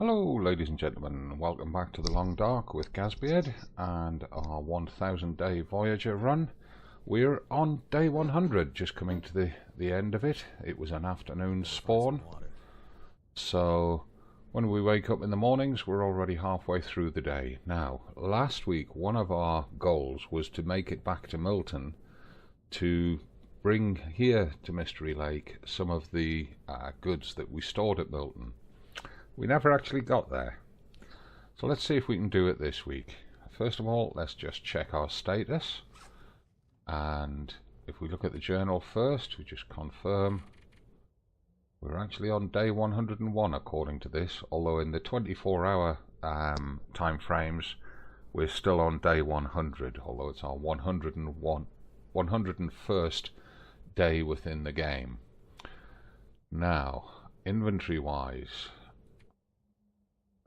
Hello ladies and gentlemen, welcome back to the Long Dark with Gazbeard and our 1000 day Voyager run. We're on day 100, just coming to the end of it. It was an afternoon spawn, so when we wake up in the mornings we're already halfway through the day. Now, last week one of our goals was to make it back to Milton to bring here to Mystery Lake some of the goods that we stored at Milton. We never actually got there, so let's see if we can do it this week. First of all, let's just check our status, and if we look at the journal first, we just confirm we're actually on day 101 according to this, although in the 24-hour time frames we're still on day 100, although it's our 101st day within the game. Now, inventory wise,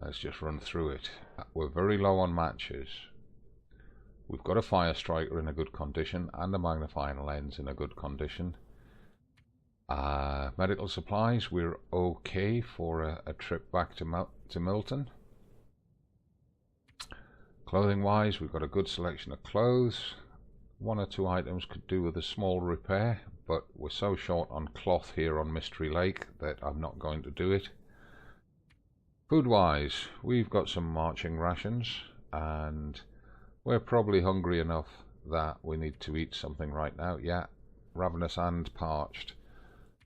let's just run through it. We're very low on matches. We've got a fire striker in a good condition and a magnifying lens in a good condition. Medical supplies, we're okay for a trip back to Milton. Clothing wise, we've got a good selection of clothes. One or two items could do with a small repair, but we're so short on cloth here on Mystery Lake that I'm not going to do it. Food wise, we've got some marching rations and we're probably hungry enough that we need to eat something right now. Yeah, ravenous and parched.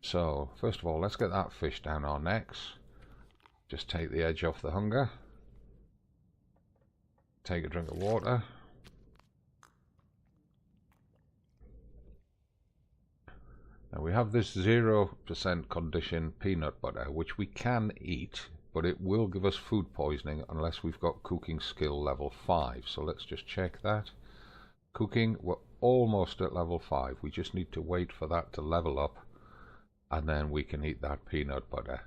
So first of all, let's get that fish down our necks. Just take the edge off the hunger. Take a drink of water. Now we have this 0% condition peanut butter, which we can eat, but it will give us food poisoning unless we've got cooking skill level 5. So let's just check that. Cooking, we're almost at level 5. We just need to wait for that to level up, and then we can eat that peanut butter.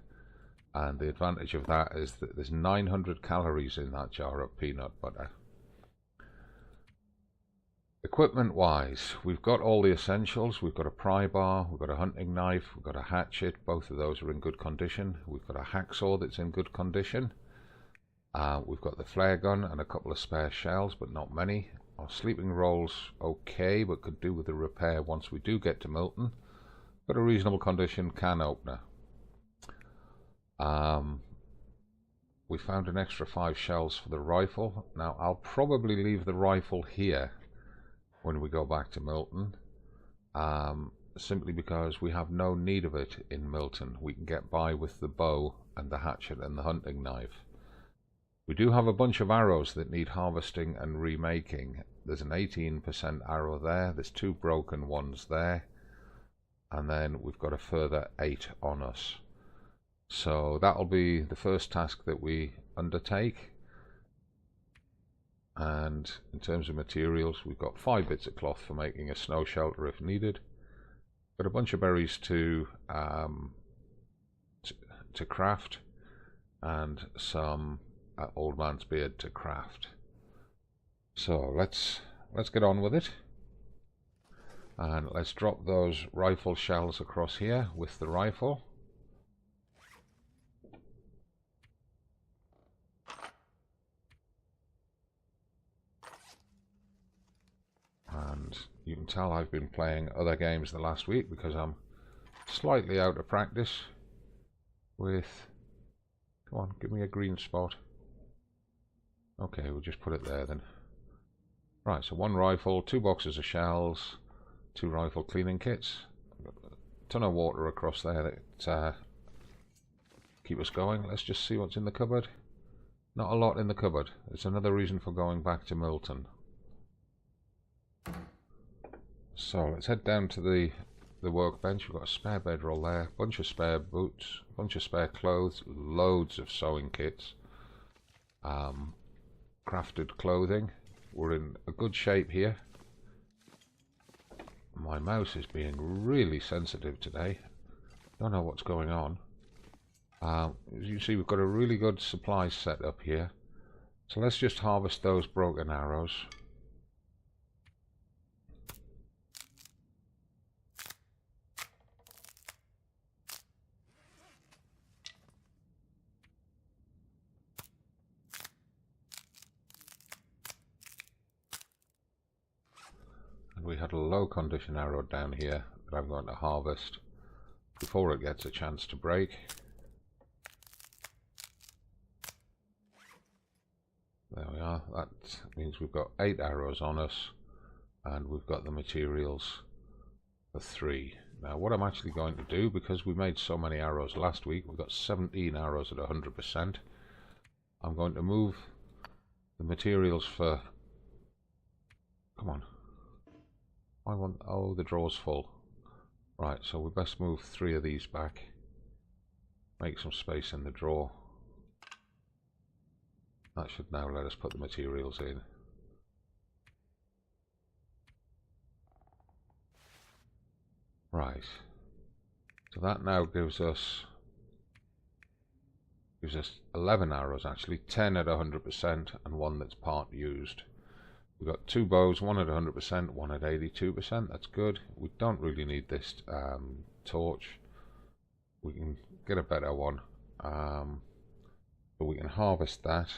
And the advantage of that is that there's 900 calories in that jar of peanut butter. Equipment wise, we've got all the essentials. We've got a pry bar, we've got a hunting knife, we've got a hatchet. Both of those are in good condition. We've got a hacksaw that's in good condition. We've got the flare gun and a couple of spare shells, but not many. Our sleeping rolls okay, but could do with a repair once we do get to Milton. Got a reasonable condition can opener. We found an extra 5 shells for the rifle. Now I'll probably leave the rifle here when we go back to Milton, simply because we have no need of it in Milton. We can get by with the bow and the hatchet and the hunting knife. We do have a bunch of arrows that need harvesting and remaking. There's an 18% arrow there, there's 2 broken ones there, and then we've got a further 8 on us. So that'll be the first task that we undertake. And in terms of materials, we've got 5 bits of cloth for making a snow shelter if needed. Got a bunch of berries to craft, and some old man's beard to craft. So let's get on with it, and let's drop those rifle shells across here with the rifle. And you can tell I've been playing other games the last week because I'm slightly out of practice with... Come on, give me a green spot. Okay, we'll just put it there then. Right, so 1 rifle, 2 boxes of shells, 2 rifle cleaning kits, a ton of water across there that keep us going. Let's just see what's in the cupboard. Not a lot in the cupboard. It's another reason for going back to Milton. So let's head down to the workbench. We've got a spare bedroll there, bunch of spare boots, bunch of spare clothes, loads of sewing kits, crafted clothing. We're in a good shape here. My mouse is being really sensitive today. Don't know what's going on. As you see, we've got a really good supply set up here. So let's just harvest those broken arrows. had a low condition arrow down here that I'm going to harvest before it gets a chance to break. There we are. That means we've got 8 arrows on us, and we've got the materials for 3. Now what I'm actually going to do, because we made so many arrows last week, we've got 17 arrows at 100%. I'm going to move the materials for... Come on. I want... Oh, the draw's full. Right, so we best move 3 of these back. Make some space in the drawer. That should now let us put the materials in. Right. So that now gives us 11 arrows actually, 10 at 100% and 1 that's part used. We've got 2 bows, 1 at 100%, 1 at 82%. That's good. We don't really need this torch. We can get a better one, but we can harvest that.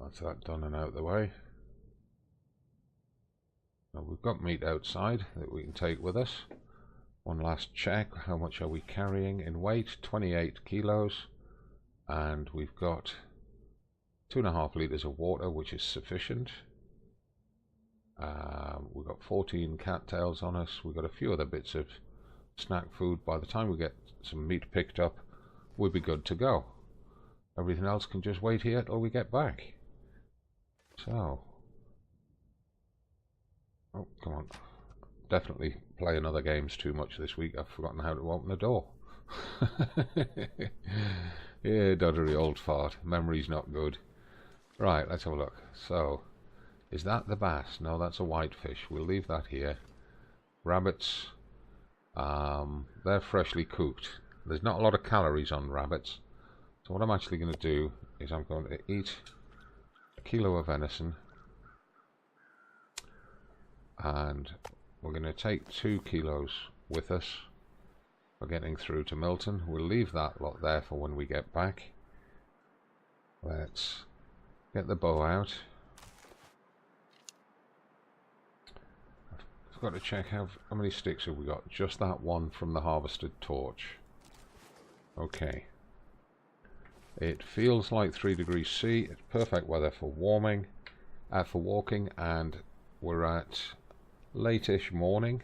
That's that done and out of the way. Now we've got meat outside that we can take with us. One last check. How much are we carrying in weight? 28 kilos. And we've got 2.5 litres of water, which is sufficient. We've got 14 cattails on us. We've got a few other bits of snack food. By the time we get some meat picked up, we'll be good to go. Everything else can just wait here till we get back. So, oh, come on. Definitely playing other games too much this week. I've forgotten how to open the door. Yeah, doddery old fart. Memory's not good. Right, let's have a look. So, is that the bass? No, that's a whitefish. We'll leave that here. Rabbits, they're freshly cooked. There's not a lot of calories on rabbits. So what I'm actually going to do is I'm going to eat a kilo of venison, and we're going to take 2 kilos with us for getting through to Milton. We'll leave that lot there for when we get back. Let's get the bow out. I've got to check how many sticks have we got. Just that one from the harvested torch. Okay. It feels like 3 degrees C. It's perfect weather for warming, for walking, and we're at late-ish morning.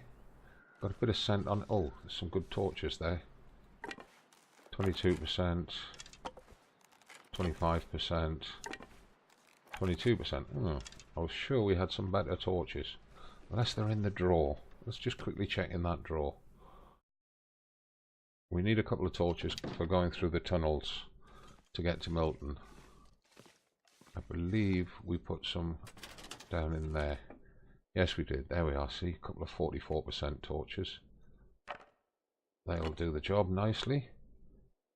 Got a bit of scent on. Oh, there's some good torches there. 22%, 25%, 22%. Oh, I was sure we had some better torches. Unless they're in the drawer. Let's just quickly check in that drawer. We need a couple of torches for going through the tunnels to get to Milton. I believe we put some down in there. Yes, we did. There we are. See, a couple of 44% torches. They'll do the job nicely.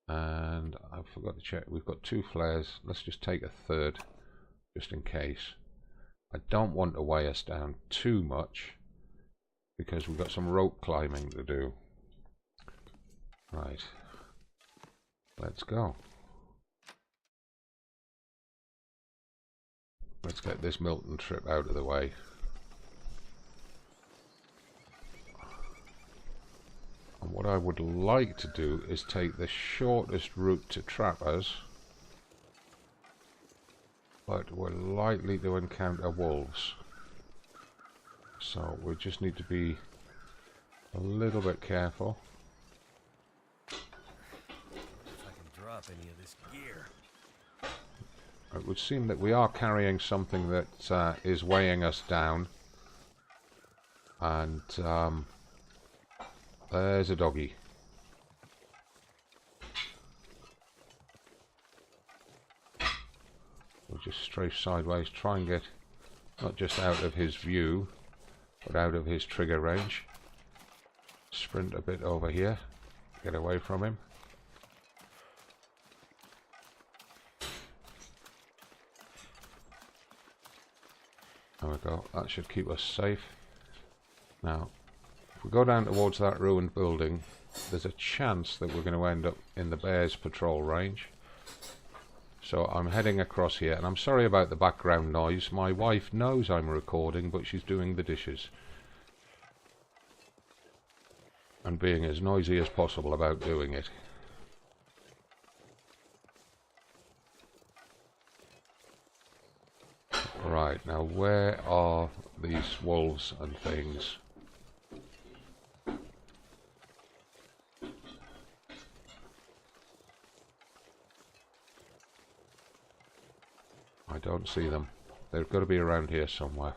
And I forgot to check. We've got 2 flares. Let's just take a third, just in case. I don't want to weigh us down too much, because we've got some rope climbing to do. Right. Let's go. Let's get this Milton trip out of the way. And what I would like to do is take the shortest route to Trappers, but we're likely to encounter wolves. So we just need to be a little bit careful. If I can drop any of this gear. It would seem that we are carrying something that is weighing us down. And there's a doggy. We'll just strafe sideways, try and get not just out of his view, but out of his trigger range. Sprint a bit over here, get away from him. There we go, that should keep us safe. Now, if we go down towards that ruined building, there's a chance that we're going to end up in the bear's patrol range. So I'm heading across here, and I'm sorry about the background noise. My wife knows I'm recording, but she's doing the dishes and being as noisy as possible about doing it. Right, now where are these wolves and things? I don't see them. They've got to be around here somewhere.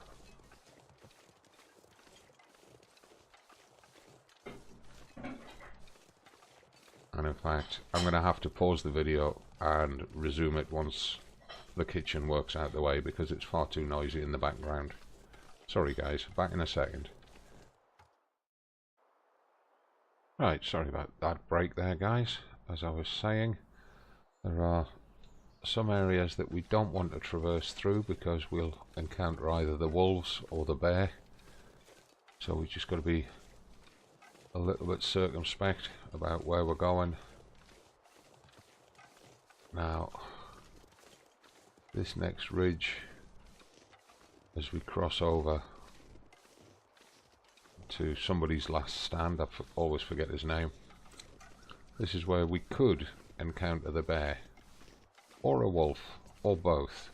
And in fact, I'm going to have to pause the video and resume it once the kitchen works out the way, because it's far too noisy in the background. Sorry guys, back in a second. Right, sorry about that break there guys. As I was saying, there are some areas that we don't want to traverse through because we'll encounter either the wolves or the bear. So we just got to be a little bit circumspect about where we're going. Now, this next ridge, as we cross over to somebody's last stand, I always forget his name, this is where we could encounter the bear, or a wolf, or both.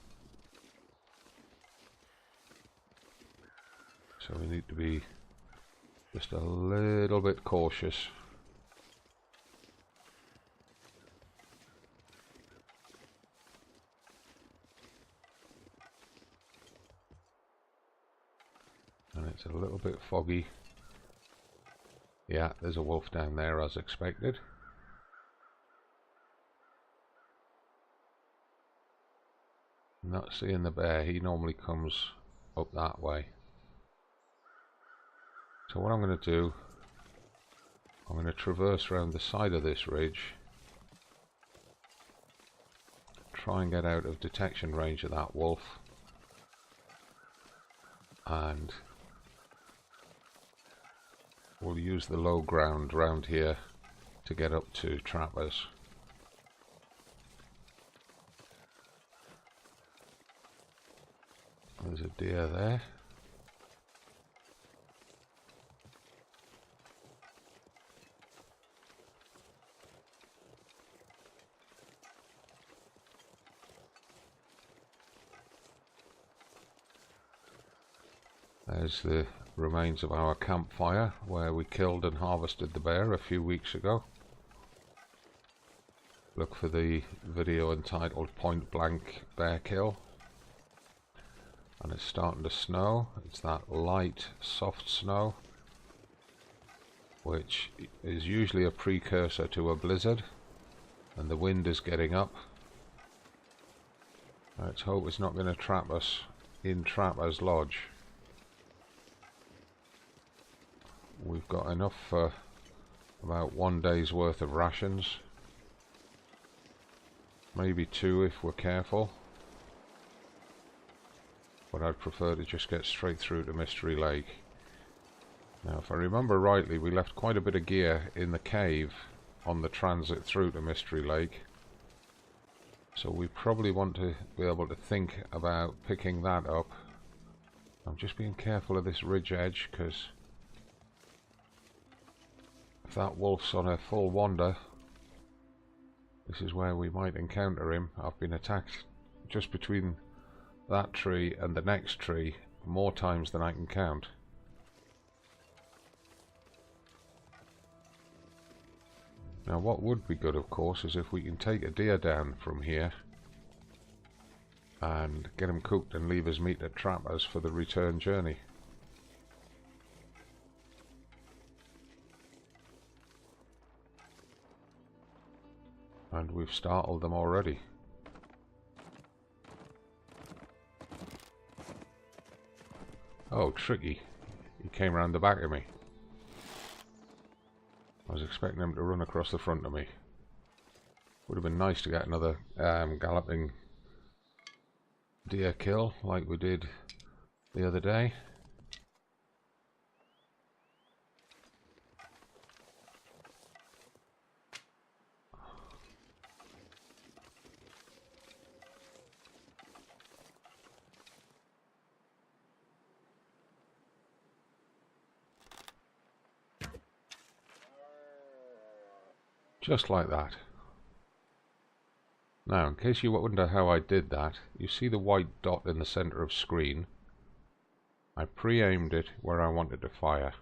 So we need to be just a little bit cautious. And it's a little bit foggy. Yeah, there's a wolf down there as expected. Not seeing the bear, he normally comes up that way. So what I'm going to do, I'm going to traverse around the side of this ridge, try and get out of detection range of that wolf, and we'll use the low ground round here to get up to trappers. There's a deer there. There's the remains of our campfire where we killed and harvested the bear a few weeks ago. Look for the video entitled Point Blank Bear Kill. And it's starting to snow. It's that light, soft snow, which is usually a precursor to a blizzard, and the wind is getting up. Let's hope it's not going to trap us in Trapper's Lodge. We've got enough for about 1 day's worth of rations, maybe 2 if we're careful. But I'd prefer to just get straight through to Mystery Lake. Now, if I remember rightly, we left quite a bit of gear in the cave on the transit through to Mystery Lake. So we probably want to be able to think about picking that up. I'm just being careful of this ridge edge, because if that wolf's on a full wander, this is where we might encounter him. I've been attacked just between that tree and the next tree more times than I can count. Now what would be good, of course, is if we can take a deer down from here and get him cooked and leave his meat at Trappers for the return journey. And we've startled them already. Oh, tricky. He came round the back of me. I was expecting him to run across the front of me. Would have been nice to get another galloping deer kill like we did the other day. Just like that. Now, in case you wonder how I did that, you see the white dot in the center of screen. I pre-aimed it where I wanted to fire.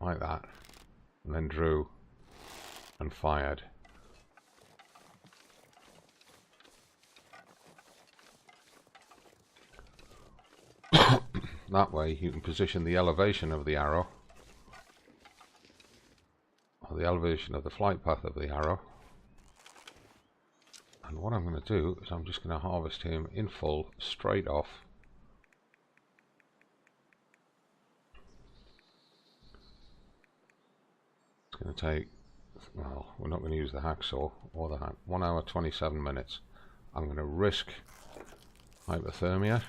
Like that. And then drew and fired. That way you can position the elevation of the arrow, or the elevation of the flight path of the arrow. And what I'm going to do is I'm just going to harvest him in full, straight off. It's going to take, well, we're not going to use the hacksaw or the hack. 1 hour 27 minutes. I'm going to risk hypothermia.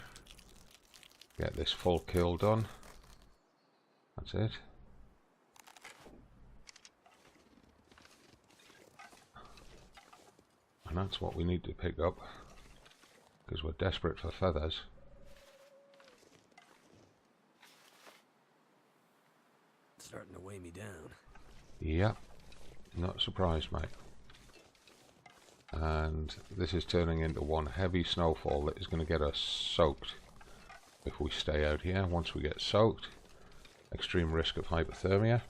Get this full kill done. That's it. And that's what we need to pick up, because we're desperate for feathers. It's starting to weigh me down. Yep. Not surprised, mate. And this is turning into one heavy snowfall that is going to get us soaked. If we stay out here, once we get soaked, extreme risk of hypothermia.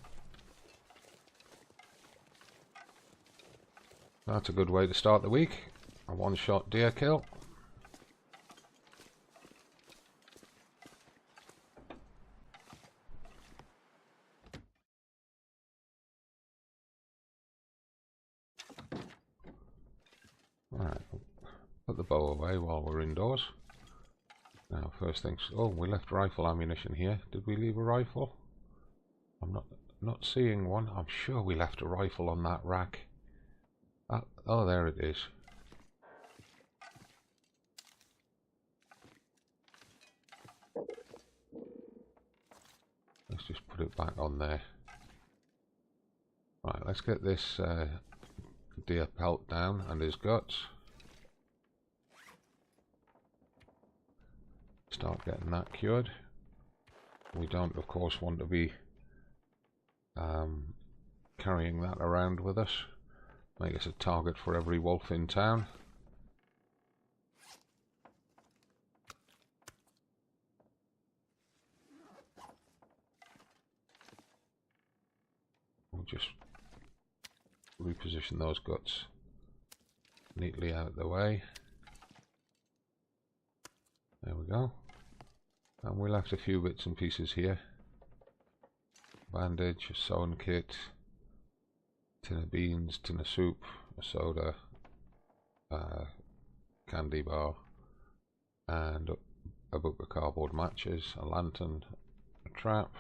That's a good way to start the week. A one-shot deer kill. Alright, put the bow away while we're indoors. Now, first things, oh, we left rifle ammunition here. Did we leave a rifle? I'm not seeing one. I'm sure we left a rifle on that rack. Oh, there it is. Let's just put it back on there. Right, let's get this deer pelt down and his guts. Start getting that cured. We don't, of course, want to be carrying that around with us. Make us a target for every wolf in town. We'll just reposition those guts neatly out of the way. There we go. And we left a few bits and pieces here. Bandage, a sewing kit, tin of beans, tin of soup, a soda, candy bar, and a book of cardboard matches, a lantern, a trap.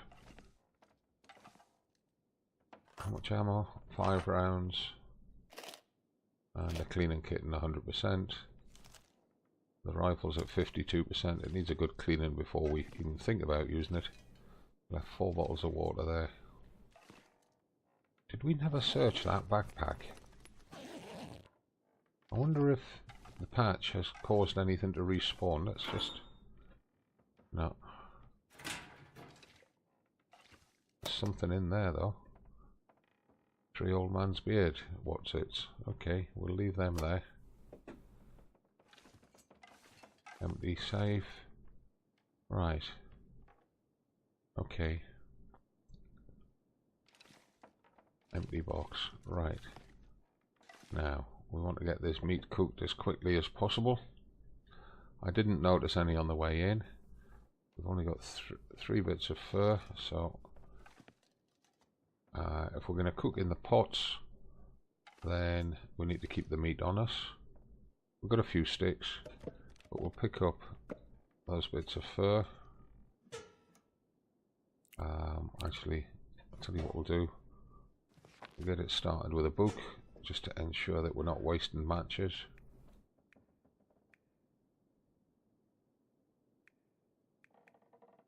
How much ammo? 5 rounds, and a cleaning kit in 100%. The rifle's at 52%. It needs a good cleaning before we even think about using it. Left 4 bottles of water there. Did we never search that backpack? I wonder if the patch has caused anything to respawn. Let's just... No. There's something in there though. Tree old man's beard. What's it? Okay, we'll leave them there. Empty safe. Right. Okay. Empty box. Right. Now, we want to get this meat cooked as quickly as possible. I didn't notice any on the way in. We've only got 3 bits of fur, so if we're going to cook in the pots, then we need to keep the meat on us. We've got a few sticks, but we'll pick up those bits of fur. Actually, I'll tell you what we'll do. We'll get it started with a book, just to ensure that we're not wasting matches.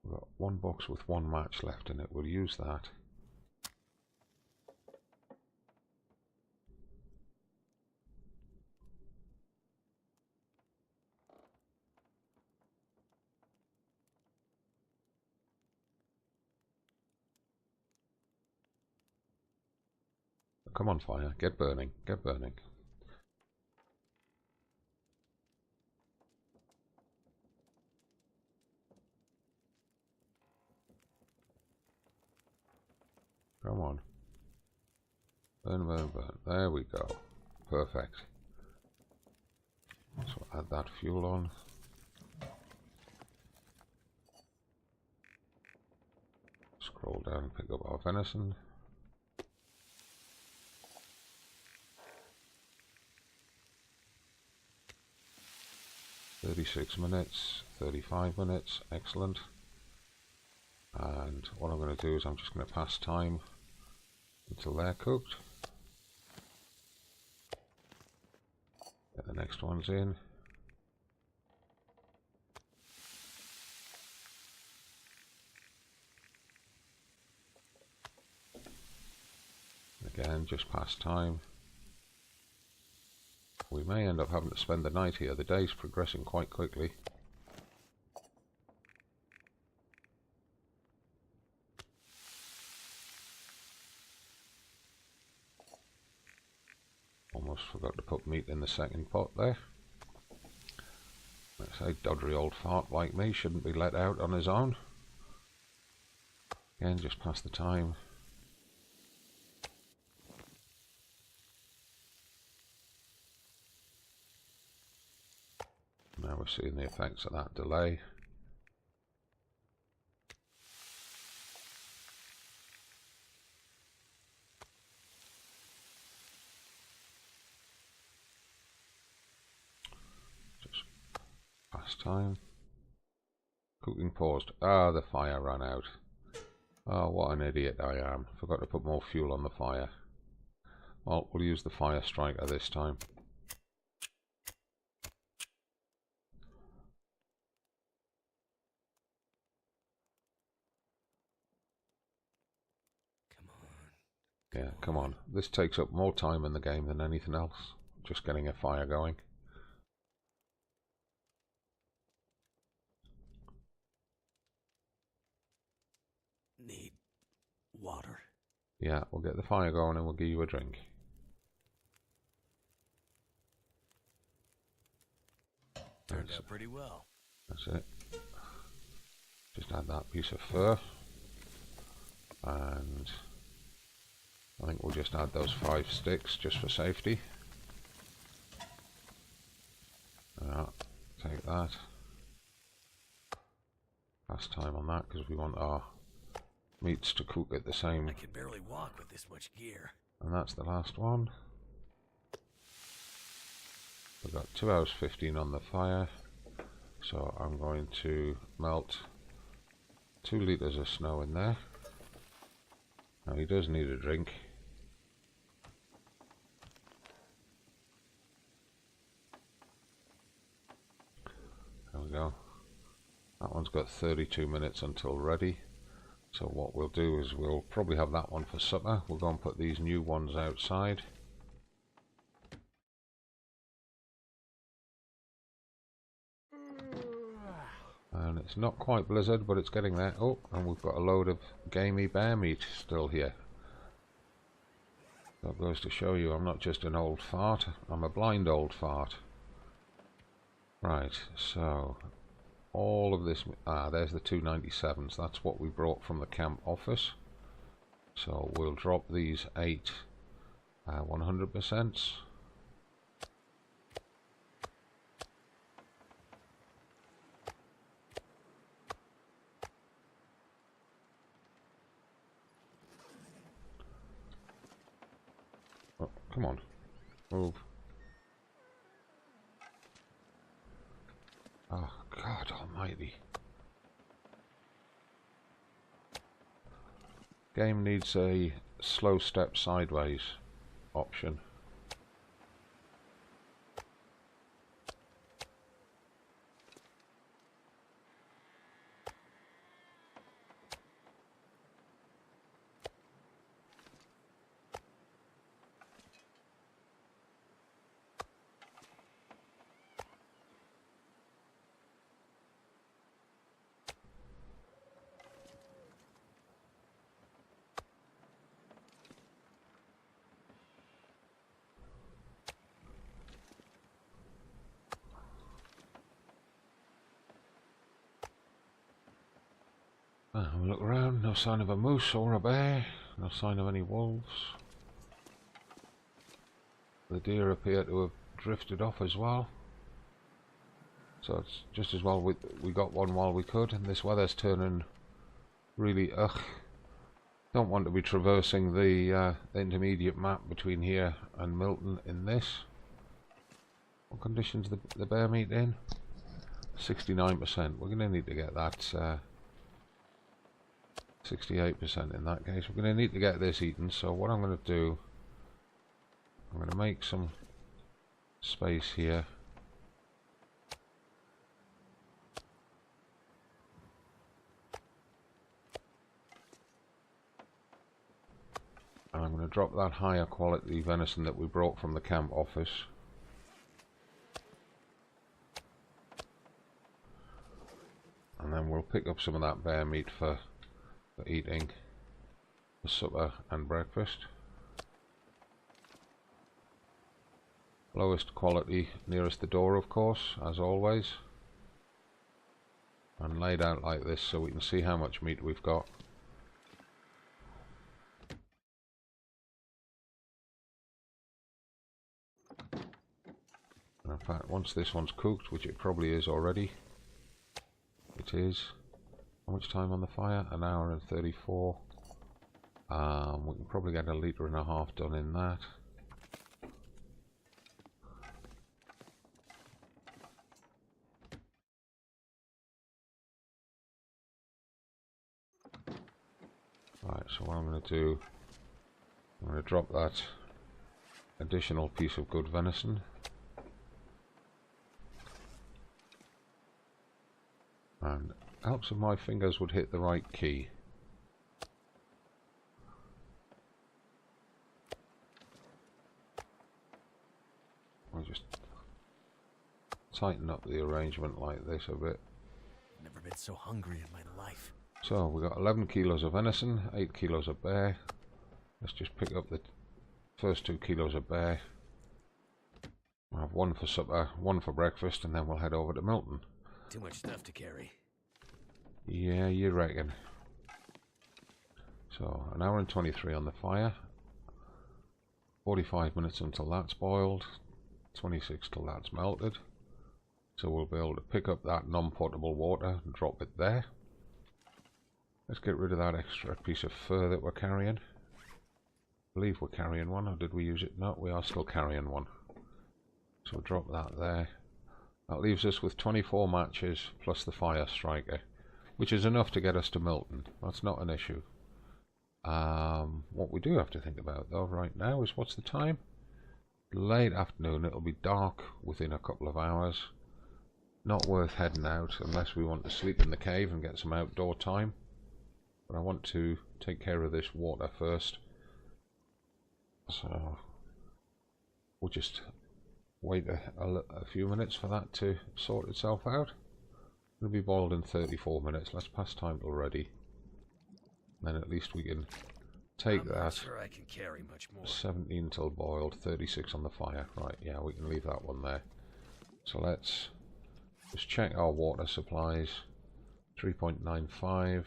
We've got 1 box with 1 match left in it. We'll use that. come on, fire. Get burning. Get burning. Come on. Burn, burn, burn. There we go. Perfect. So add that fuel on. Scroll down and pick up our venison. $36, 35 minutes, excellent. And what I'm going to do is I'm just going to pass time until they're cooked. Get the next ones in. Again, just pass time. We may end up having to spend the night here. The day's progressing quite quickly. Almost forgot to put meat in the second pot there. Let's say doddery old fart like me shouldn't be let out on his own. Again, just pass the time. Now we're seeing the effects of that delay. Just pass time. Cooking paused. Ah, the fire ran out. Oh, what an idiot I am. Forgot to put more fuel on the fire. Well, we'll use the fire striker this time. Yeah, come on. This takes up more time in the game than anything else. Just getting a fire going. Need water. Yeah, we'll get the fire going and we'll give you a drink. Turned out pretty well. That's it. Just add that piece of fur. And I think we'll just add those 5 sticks just for safety. Take that. Pass time on that because we want our meats to cook at the same. I can barely walk with this much gear. And that's the last one. We've got 2 hours 15 on the fire. So I'm going to melt 2 litres of snow in there. Now he does need a drink. There we go. That one's got 32 minutes until ready. So what we'll do is we'll probably have that one for supper. We'll go and put these new ones outside. And it's not quite blizzard, but it's getting there. Oh, and we've got a load of gamey bear meat still here. That goes to show you I'm not just an old fart, I'm a blind old fart. Right, so all of this, there's the 297s, that's what we brought from the camp office. So we'll drop these 8 100%. Oh, come on, move. Oh, God almighty. Game needs a slow step sideways option. Have a look around, no sign of a moose or a bear, no sign of any wolves. The deer appear to have drifted off as well. So it's just as well we got one while we could, and this weather's turning really ugh. Don't want to be traversing the intermediate map between here and Milton in this. What conditions the bear meat in? 69%. We're going to need to get that 68% in that case. We're going to need to get this eaten, so what I'm going to do, I'm going to make some space here. And I'm going to drop that higher quality venison that we brought from the camp office. And then we'll pick up some of that bear meat for eating for supper and breakfast. Lowest quality nearest the door, of course, as always. And laid out like this so we can see how much meat we've got. In fact, once this one's cooked, which it probably is already, it is. How much time on the fire? An hour and 34. We can probably get 1.5 litres done in that. Right, so what I'm going to do, I'm going to drop that additional piece of good venison. And helps if my fingers would hit the right key. I'll just tighten up the arrangement like this a bit. Never been so hungry in my life. So we got 11 kilos of venison, 8 kilos of bear. Let's just pick up the first 2 kilos of bear. We'll have one for supper, one for breakfast, and then we'll head over to Milton. Too much stuff to carry. Yeah, you reckon. So, an hour and 23 on the fire. 45 minutes until that's boiled. 26 till that's melted. So we'll be able to pick up that non-potable water and drop it there. Let's get rid of that extra piece of fur that we're carrying. I believe we're carrying one, or did we use it? No, we are still carrying one. So we'll drop that there. That leaves us with 24 matches plus the fire striker, which is enough to get us to Milton. That's not an issue. What we do have to think about though right now is what's the time? Late afternoon. It'll be dark within a couple of hours. Not worth heading out unless we want to sleep in the cave and get some outdoor time. But I want to take care of this water first. So we'll just wait a few minutes for that to sort itself out. It'll be boiled in 34 minutes. Let's pass time already. Then at least we can take that. Not sure I can carry much more. 17 till boiled, 36 on the fire. Right, yeah, we can leave that one there. So let's just check our water supplies. 3.95.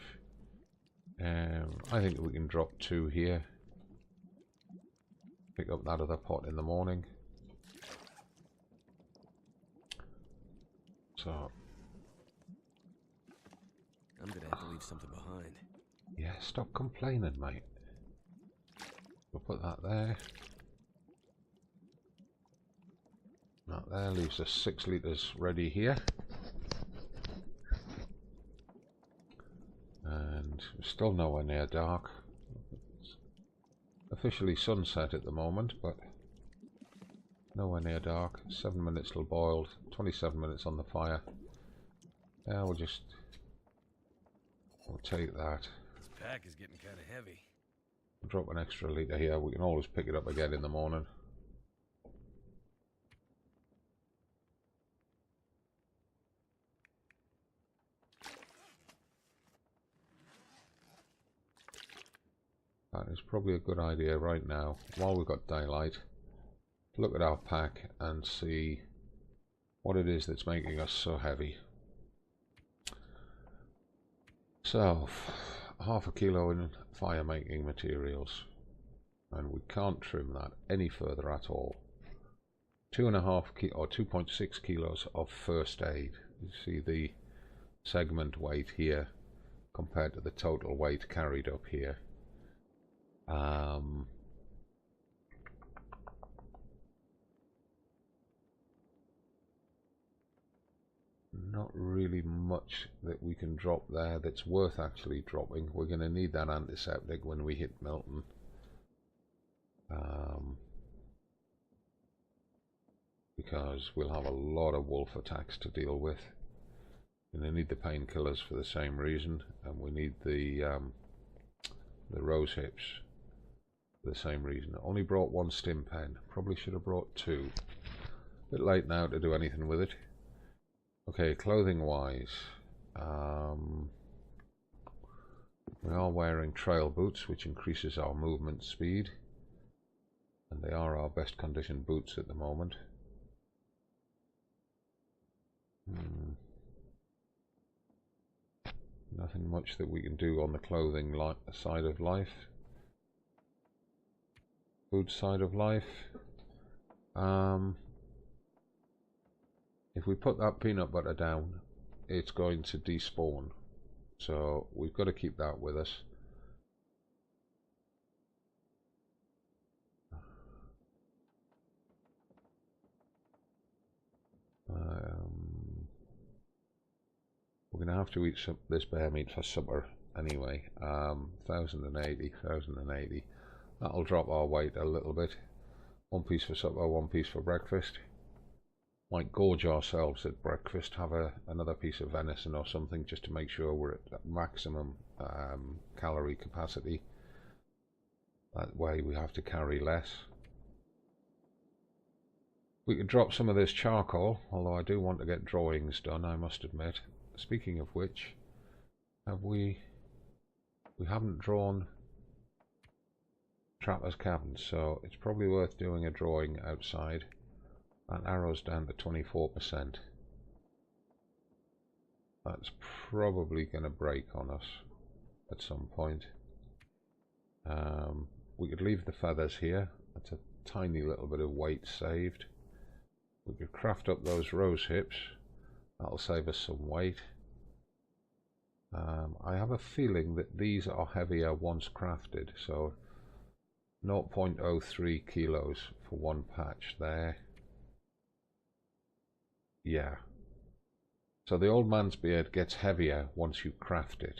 I think we can drop 2 here. Pick up that other pot in the morning. So I'm gonna have to leave something behind. yeah, stop complaining, mate. We'll put that there. That there leaves us 6 litres ready here. And we're still nowhere near dark. It's officially sunset at the moment, but nowhere near dark. 7 minutes till boiled, 27 minutes on the fire. Yeah, we'll take that. This pack is getting kind of heavy. We'll drop an extra litre here. We can always pick it up again in the morning. That is probably a good idea right now, while we've got daylight, to look at our pack and see what it is that's making us so heavy. So, half a kilo in fire making materials, and we can't trim that any further at all. 2.5 or 2.6 kilos of first aid. You see the segment weight here compared to the total weight carried up here. Not really much that we can drop there that's worth actually dropping. We're going to need that antiseptic when we hit Milton. Because we'll have a lot of wolf attacks to deal with. We're going to need the painkillers for the same reason, and we need the rose hips for the same reason. I only brought one stim pen. Probably should have brought two. A bit late now to do anything with it. Okay, clothing wise, we are wearing trail boots, which increases our movement speed, and they are our best conditioned boots at the moment. Nothing much that we can do on the clothing side of life. Food side of life. If we put that peanut butter down, it's going to despawn. So we've got to keep that with us. We're going to have to eat this bear meat for supper anyway. 1080. That'll drop our weight a little bit. One piece for supper, one piece for breakfast. Might gorge ourselves at breakfast, have another piece of venison or something just to make sure we're at maximum calorie capacity. That way we have to carry less. We could drop some of this charcoal, although I do want to get drawings done, I must admit. Speaking of which, we haven't drawn Trapper's Cabin, so it's probably worth doing a drawing outside. That arrow's down to 24%. That's probably going to break on us at some point. We could leave the feathers here. That's a tiny little bit of weight saved. We could craft up those rose hips. That'll save us some weight. I have a feeling that these are heavier once crafted, so 0.03 kilos for one patch there. Yeah. So the old man's beard gets heavier once you craft it.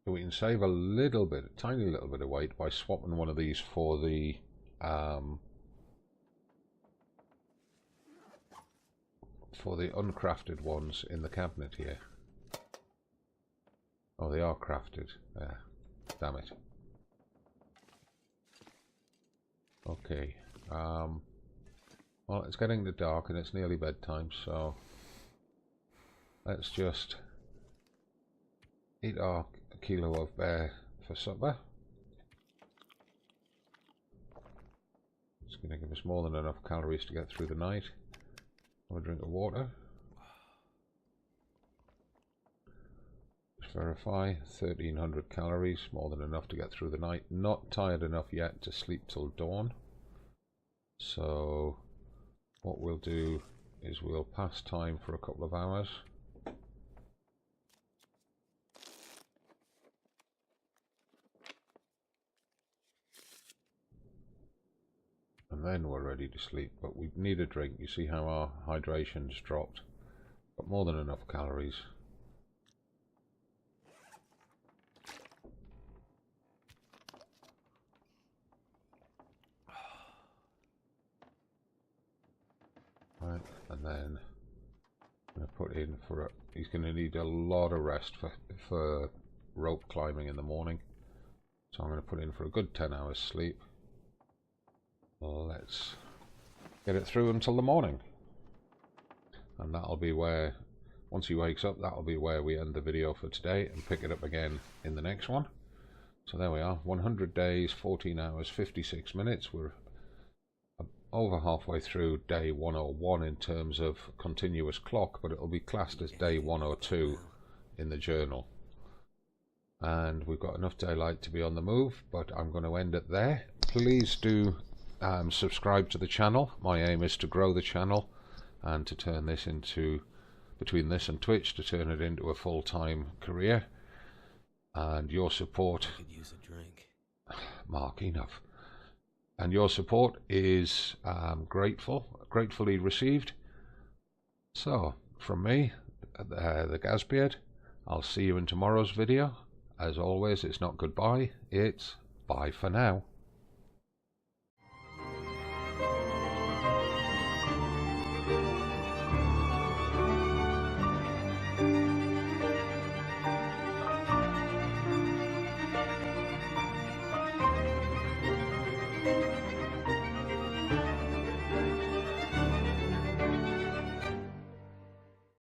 So we can save a little bit, a tiny little bit of weight by swapping one of these for the uncrafted ones in the cabinet here. Oh, they are crafted. Yeah. Damn it. Okay. Well, it's getting to dark and it's nearly bedtime, so let's just eat our kilo of bear for supper. It's going to give us more than enough calories to get through the night. Have a drink of water. Just verify, 1300 calories, more than enough to get through the night. Not tired enough yet to sleep till dawn. So what we'll do is we'll pass time for a couple of hours. And then we're ready to sleep, but we need a drink. You see how our hydration's dropped. Got more than enough calories. Right, and then I'm going to put in for he's going to need a lot of rest for rope climbing in the morning. So I'm going to put in for a good 10 hours sleep. Let's get it through until the morning, and that'll be where, once he wakes up, that'll be where we end the video for today and pick it up again in the next one. So there we are, 100 days, 14 hours, 56 minutes. We're over halfway through day 101 in terms of continuous clock, but it'll be classed as day 102 in the journal. And we've got enough daylight to be on the move, but I'm going to end it there. Please do subscribe to the channel. My aim is to grow the channel and to turn this into, between this and Twitch, to turn it into a full-time career. And your support... I could use a drink. Mark, enough. And your support is gratefully received. So, from me, the Gazbeard, I'll see you in tomorrow's video. As always, it's not goodbye, it's bye for now.